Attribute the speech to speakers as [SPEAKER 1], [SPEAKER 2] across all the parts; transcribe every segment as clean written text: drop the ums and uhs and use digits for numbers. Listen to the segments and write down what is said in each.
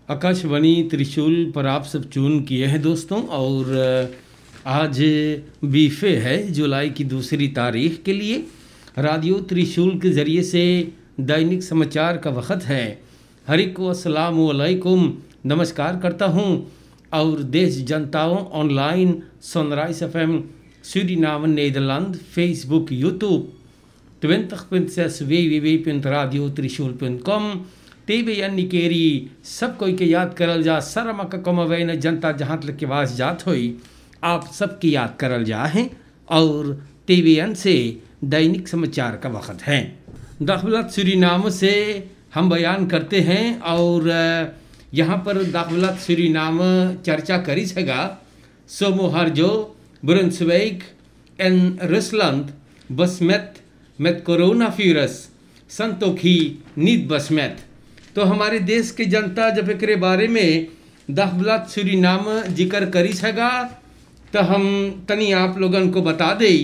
[SPEAKER 1] आकाशवाणी त्रिशूल पर आप सब चून किए हैं दोस्तों। और आज बीफे है जुलाई की 2 तारीख के लिए रेडियो त्रिशूल के ज़रिए से दैनिक समाचार का वक्त है। हरिक अस्सलाम वालेकुम, नमस्कार करता हूँ। और देश जनताओं online sunrise FM Suriname Nederland, Facebook, YouTube 20.6 www.radiotrishul.com TVN Nickerie सब कोई के याद करल जा शर्म का कमवे न जनता जहाँ तक के वास जात होई आप सबकी याद करल जा है। और TVN से दैनिक समाचार का वक्त है। दाखिलत सूरीनाम से हम बयान करते हैं और यहाँ पर दाखिलत सूरीनाम चर्चा करी छगा सोमो हरजो Brunswijk en Rusland besmet met coronavirus Santokhi नीत बसमेत। तो हमारे देश के जनता जब एक बारे में दाखिलत सूरीनाम जिक्र करी छगा तो हम तनी आप लोगन को बता दे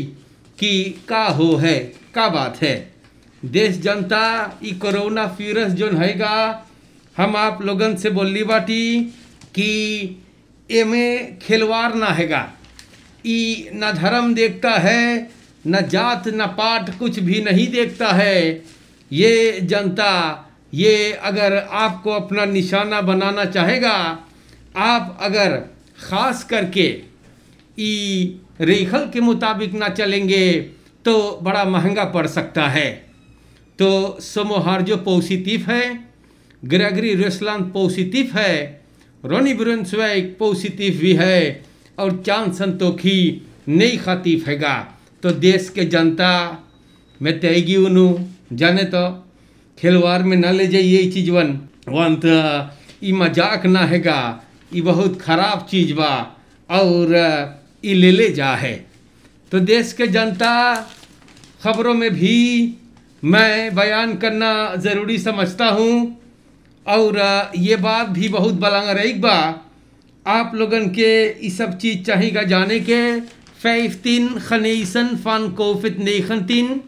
[SPEAKER 1] कि का हो है का बात है। देश जनता ई कोरोना वायरस जोन हैगा हम आप लोगन से बोली बाटी कि एमे खिलवाड़ ना हैगा। ई न धर्म देखता है न जात न पाठ कुछ भी नहीं देखता है। ये जनता ये अगर आपको अपना निशाना बनाना चाहेगा, आप अगर ख़ास करके ई रेखल के मुताबिक ना चलेंगे तो बड़ा महंगा पड़ सकता है। तो सोमोहार्जो पॉजिटिव है, ग्रेगरी रुसलैंड पॉजिटिव है, रोनी ब्रुन्सविक पॉजिटिव भी है और चांद संतोखी नई खातिफ हैगा। तो देश के जनता में तेगी उनु जाने तो खिलवाड़ में न ले जाइए चीज़वन वंत ई मजाक ना हैगा, ई बहुत ख़राब चीज़ बा और ई ले जा है। तो देश के जनता खबरों में भी मैं बयान करना ज़रूरी समझता हूँ और ये बात भी बहुत बलांग रही बा आप लोगन के ये सब चीज़ चाहिएगा जाने के 15 genezen van COVID-19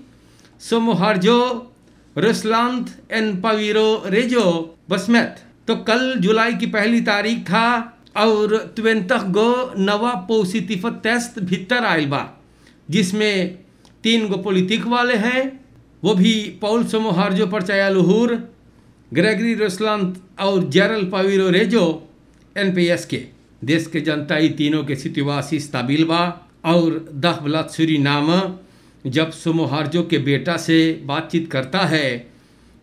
[SPEAKER 1] सोमोहार्जो रुसलैंड एन पवीरो रेजो बसमेत। तो कल जुलाई की 1 तारीख था और 20 गो नवा पॉजिटिव टेस्ट भीतर आयल बा जिसमें 3 गो पॉलिटिक वाले हैं, वो भी पॉल सोमोहार्जो पर चया लुहुर, ग्रेगरी रुसलैंड और जेरल पवीरो रेजो NPS के। देश के जनता ये तीनों के सितवासी स्ताबिल बा और दाखिलत सूरीनाम जब सोमोहार्जो के बेटा से बातचीत करता है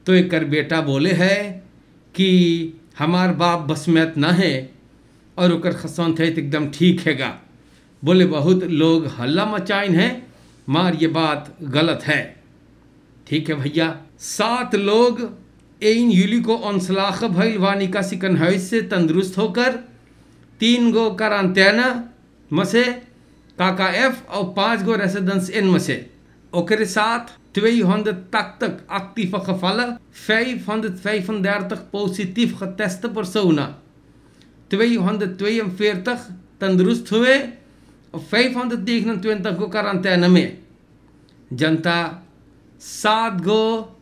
[SPEAKER 1] तो एक बेटा बोले है कि हमार बाप बसमेत ना है और ओकर खसंत है एकदम ठीक हैगा। बोले बहुत लोग हल्ला मचाइन है मार ये बात गलत है। ठीक है भैया। 7 लोग 1 यूली को ऑनसलाख भइल वानी का सिकन से तंदुरुस्त होकर 3 गो क्वारंटाइन में से KKF और 5 गो रेसिडेंस इन में से ओकरे साथ 200 तक actieve gevallen, 535 positief geteste personen, 242 तंदुरुस्त हुए और 529 को क्वारंटाइन में। जनता 7 गो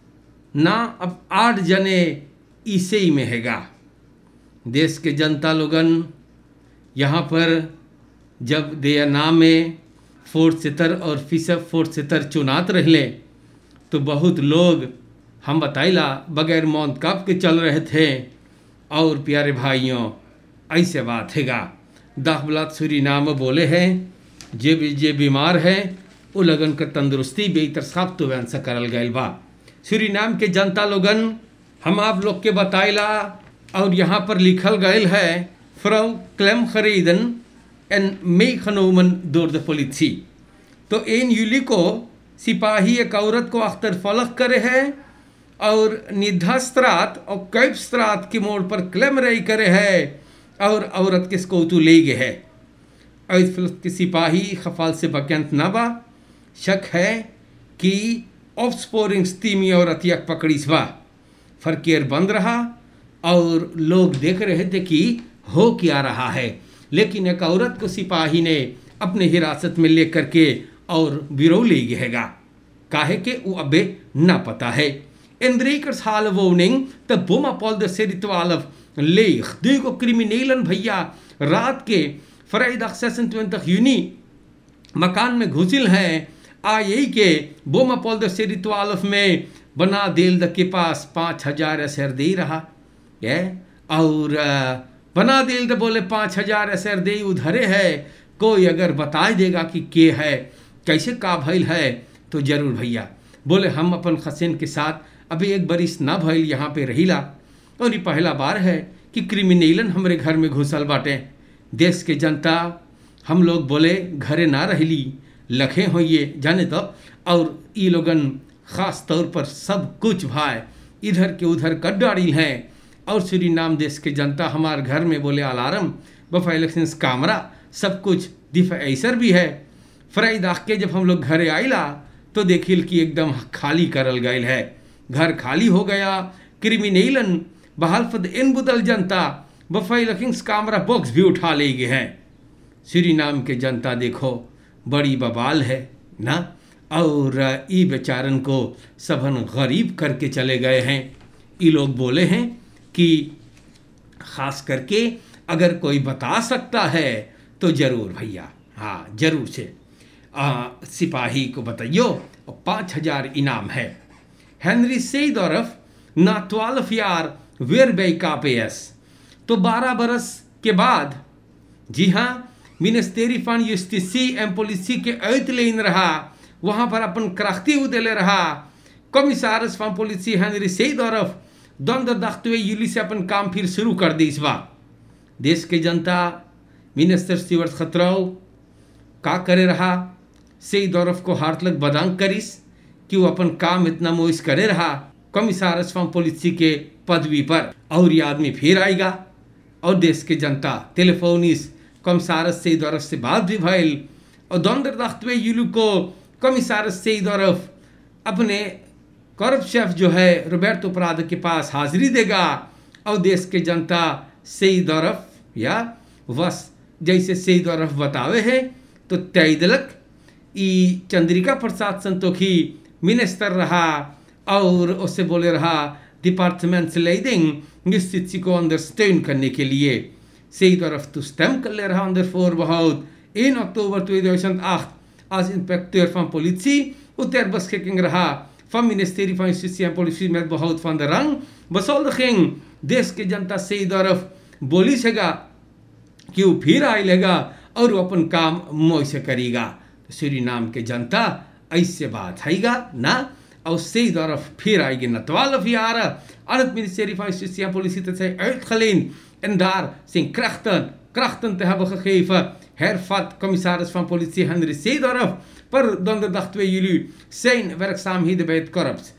[SPEAKER 1] ना अब 8 जने ईसाई में हैगा। देश के जनता लोगन यहाँ पर जब दे नाम में 470 और फीसद 470 चुनात रहले तो बहुत लोग हम बताइला बगैर मौत कब के चल रहे थे। और प्यारे भाइयों ऐसे बात हैगा दाखिलत सूरीनाम बोले हैं जे बीमार है वो लगन का तंदुरुस्ती बेहतर साफ तो वैन सा करल गए बा। सूरीनाम के जनता लोगन हम आप लोग के बताइला और यहाँ पर लिखल गए है फ्राउ क्लेम खरीदन एन मेखनोमन door de politie। तो 1 यूली को सिपाही एक औरत को अख्तर फलक करे है और निधास्त्रात और कैपस्त्रात के मोड़ पर क्लेम रही करे है और औरत के स्कोतु ले गए है। और के सिपाही खफाल से बकंत ना बा शक है कि ऑफस्पोरिंग स्टीमी औरत यक पकड़ी बा। फरकेर बंद रहा और लोग देख रहे थे कि हो क्या रहा है, लेकिन एक औरत को सिपाही ने अपने हिरासत में लेकर के और बिरो ले गएगा। काहे के वो अबे ना पता है। Enriquers halen woning te Bommapolder Seritualov leeg. Digo criminelen भैया रात के Vrijdag 26 juni मकान में घुसिल हैं आ यही के बोमापोल सेरी 12 में बना देल के पास 5000 असर दे रहा है और बना देल बोले 5000 असर दे उधरे है। कोई अगर बता देगा कि के है कैसे का भइल है तो जरूर भैया। बोले हम अपन खसेन के साथ अभी एक बरिस ना भइल यहाँ पे रहीला और ये पहला बार है कि क्रिमिनलन हमरे घर में घुसल बाटे। देश के जनता हम लोग बोले घरे ना रहली लखे होइए जाने तो और ये लोगन ख़ास तौर पर सब कुछ भाई इधर के उधर कर डाड़ी हैं और सूरीनाम देश के जनता हमारे घर में बोले अलार्म बफा इलेक्शंस कैमरा सब कुछ दिफा ऐसर भी है। फ्राइडाग के जब हम लोग घरे आइला तो देखिल कि एकदम खाली करल गयल है, घर खाली हो गया। क्रिमिनलन बहालफद इन बुदल जनता बफा इलेक्शंस कैमरा बॉक्स भी उठा ले गए हैं। सूरीनाम के जनता देखो बड़ी बवाल है ना और ई बेचारन को सबन गरीब करके चले गए हैं। ये लोग बोले हैं कि ख़ास करके अगर कोई बता सकता है तो ज़रूर भैया, हाँ ज़रूर से सिपाही को बताइयो। 5000 इनाम है। हेनरी सेइदोरफ ना 12 यार वेर बे कापेस तो 12 बरस के बाद जी हाँ मिनिस्टेरी फंड यूस्टिसी एम पोलिसी के ऐतलेन रहा वहाँ पर अपन क्राख्ती उदेले रहा। कमिसारस फंड पोलिसी हेनरी सेइदोरफ द्वंद्व दख्तवे यूली से अपन काम फिर शुरू कर दी। इस बार देश के जनता मिनिस्टर स्टीवर्ट खतराव का करे रहा सेइदोरफ को हाथ लग बदांग करिस कि वो अपन काम इतना मोइस करे रहा कमिसारस फंड पोलिसी के पदवी पर और ये आदमी फिर आएगा। और देश के जनता टेलीफोनिस कमिसारस सेइदोरफ से बात भी भइल और द्वंद्व दख्तवे यूली को कमिसारस सेइदोरफ अपने करप शेफ जो है रोबर्टो प्रादो के पास हाजिरी देगा और देश के जनता सेइदोरफ या बस जैसे सेइदोरफ बतावे है तो तैदलक ई चंद्रिका प्रसाद संतोखी मिनिस्टर रहा और उससे बोले रहा डिपार्टमेंट लेडिंग निश्चित को अंडरस्टैंड करने के लिए सेइदोरफ तो स्टेम कर ले रहा अंदर फोर बहुत 1 oktober 2008 als inspecteur van politie u ter beschikking रहा van ministerie van Justitie en Politie met behoud van de rang beschuldiging देश के जनता सेइदोरफ बोली सेगा कि वो फिर आएगा और वो अपन काम मोह से करेगा। तो सूरीनाम के जनता ऐसे बात हैगा ना और सेइदोरफ फिर आएगी न 12 jaar aan het ministerie van Justitie en Politie te zijn uitgeleend en daar zijn krachten te hebben gegeven. Hervat commissaris van politie Henry Seidorf per donderdag 2 juli zijn werkzaamheden bij het korps.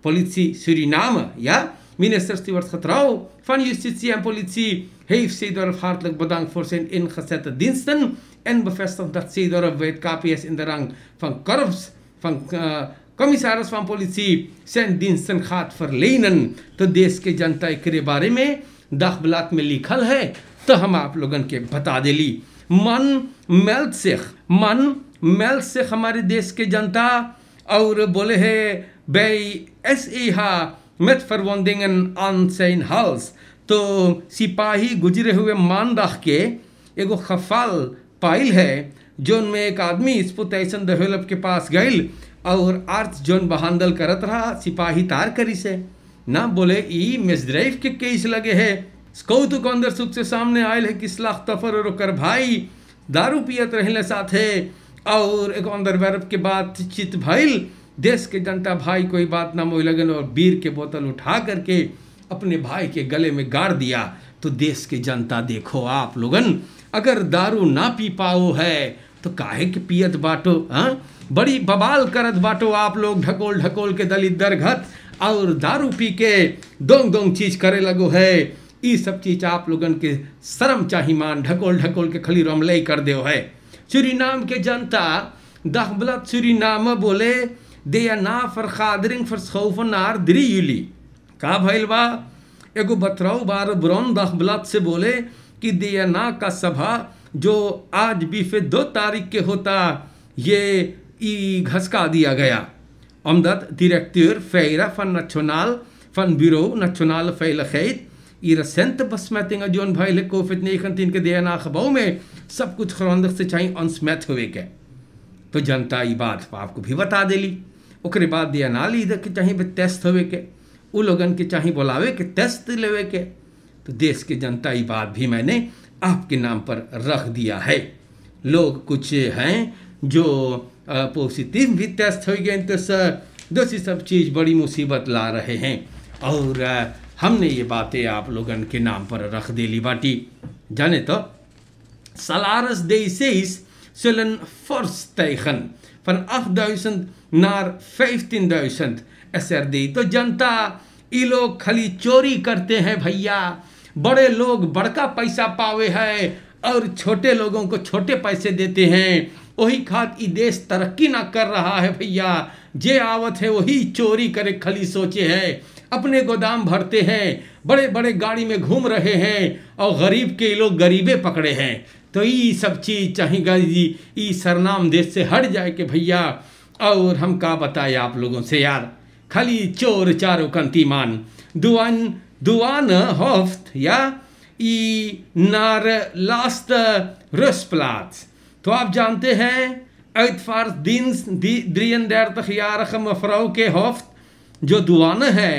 [SPEAKER 1] Politie Suriname, ja? Minister Stewart Getrouw van Justitie en Politie heeft Seidorf hartelijk bedankt voor zijn ingezette diensten en bevestigt dat Seidorf bij het KPS in de rang van korps van commissaris van politie zijn diensten gaat verlenen. तो देश के जनता के बारे में दाखबलात में लिखल है तो हम आप लोगन के बता देली। मन मेल से हमारे देश के जनता और बोले है bei SEH met verwondingen aan zijn hals। तो सिपाही गुजरे हुए मानदाह के एगो खफाल पाइल है जोन में एक आदमी स्पुटेशन डेवलप के पास गइल और आर्थ जोन बहांदल करत रहा सिपाही तार करी से ना बोले ई मिसड्राइव के केस लगे है स्कौतु को अंदर सुख से सामने आयल है कि इस्लाह तफर और कर भाई दारू पियत रहने साथ है और एक अंदर वर्ब के बाद चित भइल देश के जनता भाई कोई बात ना मोई लगन और बीर के बोतल उठा करके अपने भाई के गले में गाड़ दिया। तो देश के जनता देखो आप लोगन अगर दारू ना पी पाओ है तो काहे के पियत बाटो, हाँ बड़ी बवाल करत बाटो आप लोग ढकोल ढकोल के दलित दरघत और दारू पी के दोंग चीज करे लगो है। ये सब चीज आप लोगन के शर्म चाहिमान ढकोल ढकोल के खली रमलई कर दो है। सूरीनाम के जनता दखबलत सूरीनाम बोले दे ना फरखादरिंग फरसखौफन नार 3 juli का भइल बा एगो बतराऊ बार ब्रॉन दखबलत से बोले कि देना का सभा जो आज बीफे 2 तारीख के होता ये घसका दिया गया। Omdat directeur Feira van Bureau Nationale Veiligheid ई रसेंट बस में तेंगा जोन भाई ले कोविड नहीं तीन के दिया ना खबाऊ में सब कुछ खरंदक से चाहिए अनस्मैथ हुए के तो जनता ये बात आपको भी बता देली। ओकरे बाद दिया ना ली कि चाहिए टेस्ट होवे के उ लोगन के चाहिए बुलावे के टेस्ट लेवे के। तो देश के जनता ये बात भी मैंने आपके नाम पर रख दिया है। लोग कुछ हैं जो पॉजिटिव भी टेस्ट हो गए तो दूसरी सब चीज़ बड़ी मुसीबत ला रहे हैं और हमने ये बातें आप लोगन के नाम पर रख देली बाटी। जाने तो Salaris D6 zullen fors stijgen van 8.000 naar 15.000 SRD। तो जनता ये लोग खाली चोरी करते हैं भैया, बड़े लोग बड़का पैसा पावे है और छोटे लोगों को छोटे पैसे देते हैं। वही खात ये देश तरक्की ना कर रहा है भैया। जे आवत है वही चोरी करे खाली सोचे है, अपने गोदाम भरते हैं, बड़े बड़े गाड़ी में घूम रहे हैं और गरीब के लोग गरीबे पकड़े हैं। तो ये सब चीज़ चाहिए जी, ये सरनाम देश से हट जाए कि भैया। और हम का बताए आप लोगों से यार, खाली चोर चारों कंतीमान दुआन होफ्ट या ई नार लास्ट रसप्लाट्स। तो आप जानते हैं uitvaartdienst 33 jarige mevrouw के होफ्ट जो दुआन है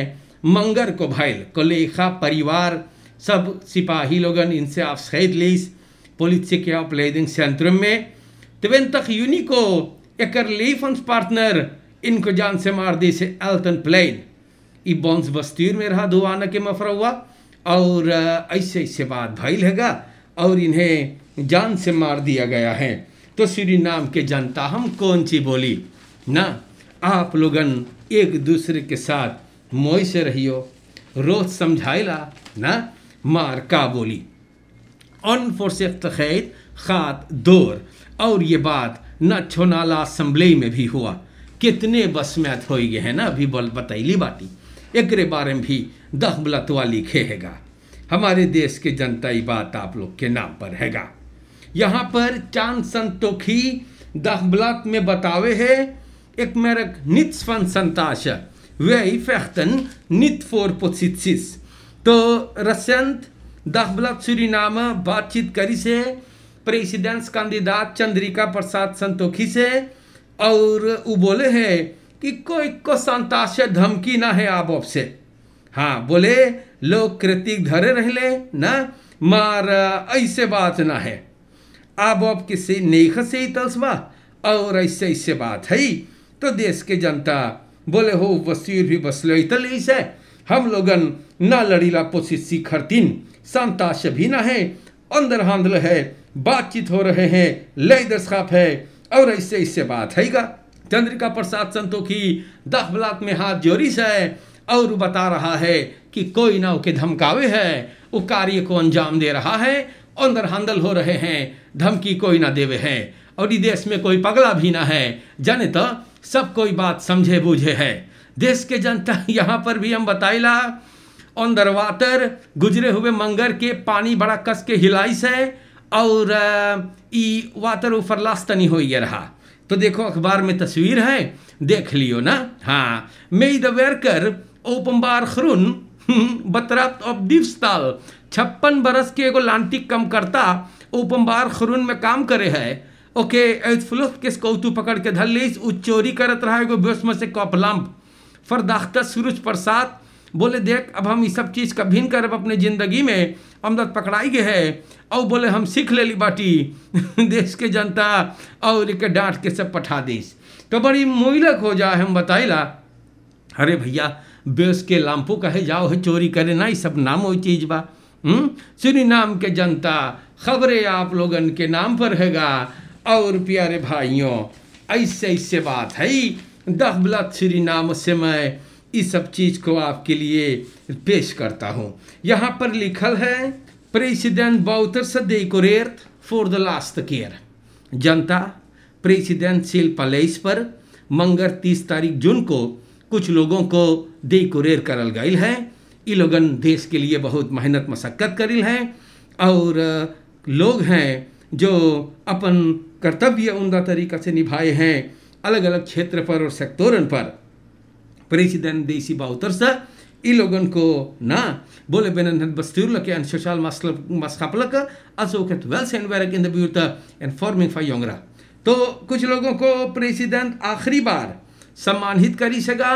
[SPEAKER 1] मंगर को भाईल कोलेखा परिवार सब सिपाही लोगन इनसे afscheid politie opleidingscentrum में 20 juni को एक levenspartner इनको जान से मार दी से एल्टन प्लेन ई बॉन्स बस्तीर में रहा दुआना के मफरवा और ऐसे ऐसे बात भाईल हैगा और इन्हें जान से मार दिया गया है। तो सूरीनाम के जनता हम कौन सी बोली ना, आप लोगन एक दूसरे के साथ मोय से रहियो, रोज समझाइला ना, मार का बोली अनफोर्सेफ्ट खात दौर। और ये बात न छोनाला असम्बली में भी हुआ, कितने बस में हो गए हैं ना, अभी बोल बतैली बाटी एक बारे में भी दखबलतवा लिखे हैगा। हमारे देश के जनता ये बात आप लोग के नाम पर हैगा। यहाँ पर चांद संतोखी दखबलत में बतावे है एक मेरक नित्स फन संताश वे फेख्तन नित फोर पोसित्सिस। तो रसेंट दखबलत सूरीनाम बातचीत करी से प्रेसिडेंट्स कैंडिडेट चंद्रिका प्रसाद संतोखी से और वो बोले हैं कि कोई को संताश धमकी ना है आप से। हाँ बोले लोग कृतिक धरे रहले ना, मार ऐसे बात ना है आप किसी नेख से ही तलसवा और ऐसे ऐसे बात है। तो देश के जनता बोले हो वसीर भी बसलो इतले से हम लोगन ना लड़ीला पोसिसी खरतीन संताश भी ना है, अंदर हांदल है, बातचीत हो रहे हैं, लय दस्खाप है और ऐसे ऐसे बात हैगा। चंद्रिका प्रसाद संतोखी दखबलात में हाथ जोड़ी से और बता रहा है कि कोई ना के धमकावे है, वो कार्य को अंजाम दे रहा है, अंदर हांदल हो रहे हैं, धमकी कोई ना देवे है और इस देश में कोई पगला भी ना है। जाने तो सब कोई बात समझे बूझे है। देश के जनता यहाँ पर भी हम बताइला अंदर वातर गुजरे हुए मंगर के पानी बड़ा कस के हिलाई से और ई वातर ऊपर लास्तनी हो रहा। तो देखो अखबार में तस्वीर है, देख लियो ना। हाँ मई द वर्कर ओपनबार खरुन बतरात ऑफ दिवस्ताल 56 बरस के एगो लांटिक कम करता ओपनबार खरुन में काम करे है। ओके फ्लुफ के कौतु पकड़ के धर ली, चोरी करत रहा एगो बेस में से कॉपलम्प फरदाख्ता सूरज प्रसाद बोले देख अब हम ये सब चीज़ कभी न करब अपने ज़िंदगी में, अमदत पकड़ाई गए है और बोले हम सीख ले ली बाटी देश के जनता और एक डांट के सब पठा दीस। तो बड़ी मोइलक हो जाए हम बताइला अरे भैया बेस के लाम्पू कहे जाओ है चोरी करे ना, ये सब नाम हो चीज़ बा। सूरीनाम के जनता खबरें आप लोगन के नाम पर हैगा। और प्यारे भाइयों ऐसे ऐसे बात है दखबलत सूरीनाम से मैं इस सब चीज़ को आपके लिए पेश करता हूँ। यहाँ पर लिखल है president Bouterse decorate for the last care. जनता प्रेसिडेंशियल पैलेस पर मंगर 30 तारीख जून को कुछ लोगों को डेकोरेट करल गई है। ये लोगन देश के लिए बहुत मेहनत मशक्क़त करिल हैं और लोग हैं जो अपन कर्तव्य उमदा तरीक़ा से निभाए हैं अलग अलग क्षेत्र पर और सेक्टोरन पर। प्रेसिडेंट देसी बाउतर से ई लोगन को ना बोले बेनन बस्तूर के अन सोशल मस्कापलक असोकत वेल सेन वेरक इन द ब्यूट इन्फॉर्मिंग फॉर योंगरा। तो कुछ लोगों को प्रेसिडेंट आखिरी बार सम्मानित करी सका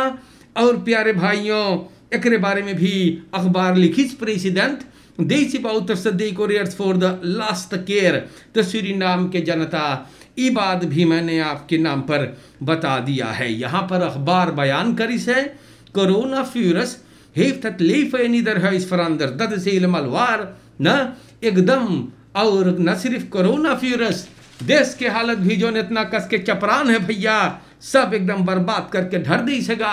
[SPEAKER 1] और प्यारे भाइयों एकरे बारे में भी अखबार लिखी प्रेसिडेंट देसी पाउतर सदी couriers for the last care तो सूरीनाम के जनता ये बात भी मैंने आपके नाम पर बता दिया है। यहाँ पर अखबार बयान करी से corona फ्यूरस heeft het leven in ieder huis veranderd. Dat is helemaal waar ना एकदम। और न सिर्फ कोरोना फ्यूरस देश के हालत भी जो इतना कस के चपरान है भैया सब एकदम बर्बाद करके ढर दी सगा।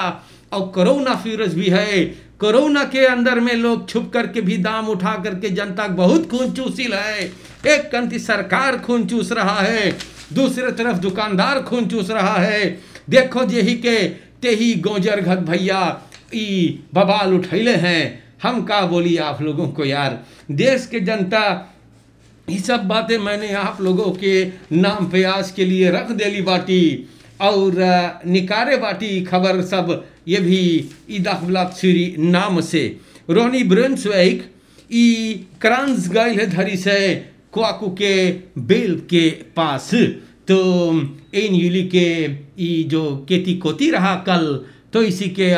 [SPEAKER 1] और कोरोना फ्यूरस भी है, कोरोना के अंदर में लोग छुप करके भी दाम उठा करके जनता बहुत खून चूसिल है। एक कंती सरकार खून चूस रहा है, दूसरे तरफ दुकानदार खून चूस रहा है। देखो यही के तेही गोजर घत भैया ई बवाल उठैले हैं। हम का बोली आप लोगों को यार, देश के जनता ये सब बातें मैंने आप लोगों के नाम पे आज के लिए रख देली बाटी और निकारे बाटी खबर सब ये भी ईदाखब्लाक सूरी नाम से रोनी ब्रुन्सविक ई क्रांस गाइल है धरी से क्वाकू के बेल के पास। तो इन यूली के ई जो केती कोती रहा कल तो इसी के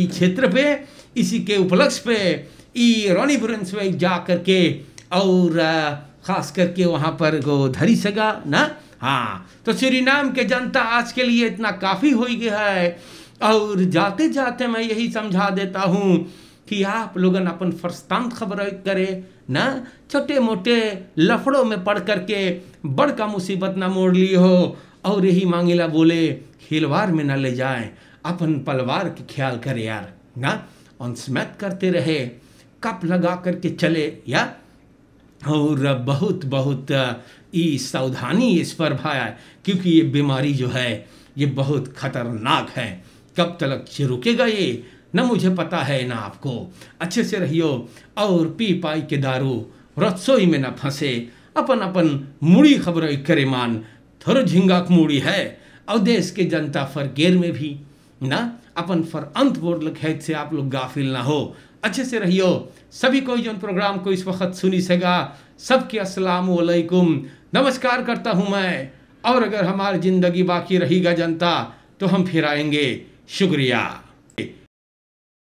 [SPEAKER 1] क्षेत्र पे इसी के उपलक्ष्य पे ई रोनी ब्रुन्सविक जा करके और खास करके वहाँ पर गो धरी सगा ना। हाँ तो सूरीनाम के जनता आज के लिए इतना काफ़ी हो गया है। और जाते जाते मैं यही समझा देता हूँ कि आप लोगन अपन फर्स्तांत खबर करे ना, छोटे मोटे लफड़ों में पड़ करके बड़का मुसीबत ना मोड़ ली हो। और यही मांगेला बोले खिलवाड़ में ना ले जाए, अपन पलवार के ख्याल करे यार ना। ऑनस्मैथ करते रहे, कप लगा करके चले या और बहुत बहुत ई सावधानी इस पर भाया क्योंकि ये बीमारी जो है ये बहुत खतरनाक है। कब तक रुकेगा ये न मुझे पता है ना आपको। अच्छे से रहियो और पी पाई के दारू रसोई में न फंसे। अपन अपन मुड़ी खबर करे मान थोड़ा झिंगाक मुड़ी है। और देश के जनता फर गेर में भी ना अपन फर अंत बोर्ड लखैत से आप लोग गाफिल ना हो। अच्छे से रहियो। सभी को जो प्रोग्राम को इस वक्त सुनी सगा सबके अस्सलाम वालेकुम नमस्कार करता हूँ मैं। और अगर हमारी ज़िंदगी बाकी रहेगा जनता तो हम फिर आएंगे। शुक्रिया।